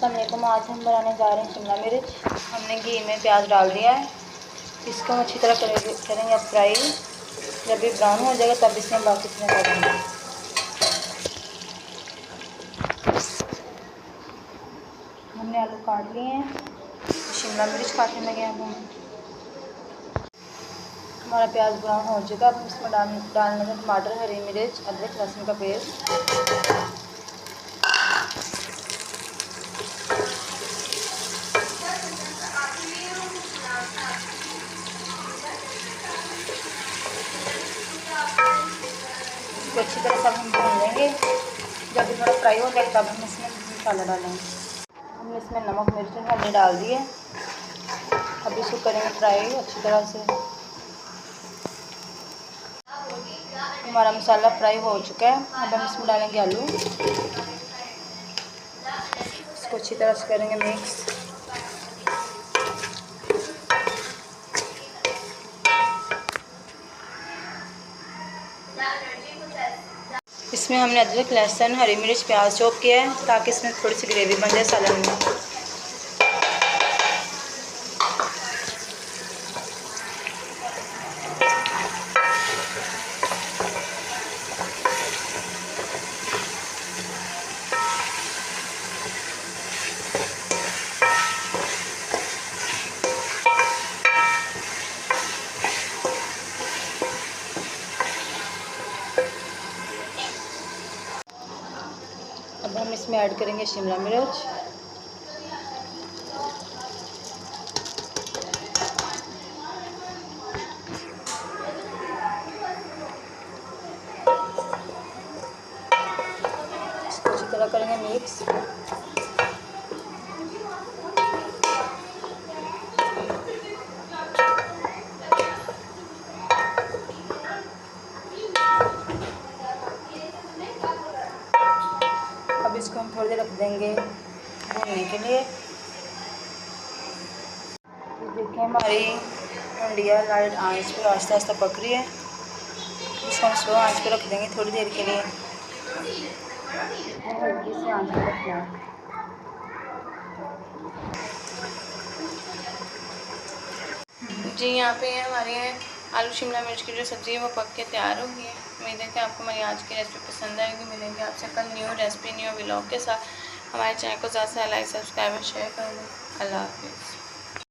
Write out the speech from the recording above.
अस्सलाम वालेकुम। आज हम बनाने जा रहे हैं शिमला मिर्च। हमने घी में प्याज डाल दिया है, इसको हम अच्छी तरह करेंगे फ्राई। जब भी ब्राउन हो जाएगा तब इसमें बाकी चीज़ें डालेंगे। हमने आलू काट लिए हैं, शिमला मिर्च काटने लगे हैं। अब हमारा प्याज ब्राउन हो चुका है। अब इसमें डालने का टमाटर, हरी मिर्च, अदरक लहसुन का पेस्ट। इसको अच्छी तरह सब हम भून लेंगे। जब ये थोड़ा फ्राई हो जाए तब हम इसमें मसाला डालेंगे। हमने इसमें नमक, मिर्च, हल्दी डाल दिए। अब इसको करेंगे फ्राई अच्छी तरह से। हमारा मसाला फ्राई हो चुका है। अब हम इसमें डालेंगे आलू, इसको अच्छी तरह से करेंगे मिक्स। इसमें हमने अदरक, लहसुन, हरी मिर्च, प्याज चॉप किया है ताकि इसमें थोड़ी सी ग्रेवी बन जाए सालन में। अब हम इसमें ऐड करेंगे शिमला मिर्च, इसको अच्छी तरह करेंगे मिक्स। अब इसको हम थोड़ी देर रख देंगे भूनने के लिए। देखिए हमारी भिंडियाँ लाइट आंच पे आस्ता आस्ता पक रही है। इसको हम स्लो आंच पे रख देंगे थोड़ी देर के लिए। हल्की सी आंच पे रखना है। जी यहाँ पे हमारे आलू शिमला मिर्च की जो सब्ज़ी है वो पक के तैयार हो गई है। उम्मीद है कि आपको हमारी आज की रेसिपी पसंद आएगी। मिलेंगे आपसे कल न्यू रेसिपी, न्यू व्लॉग के साथ। हमारे चैनल को ज़्यादा से ज़्यादा लाइक, सब्सक्राइब और शेयर करें। अल्लाह हाफिज़।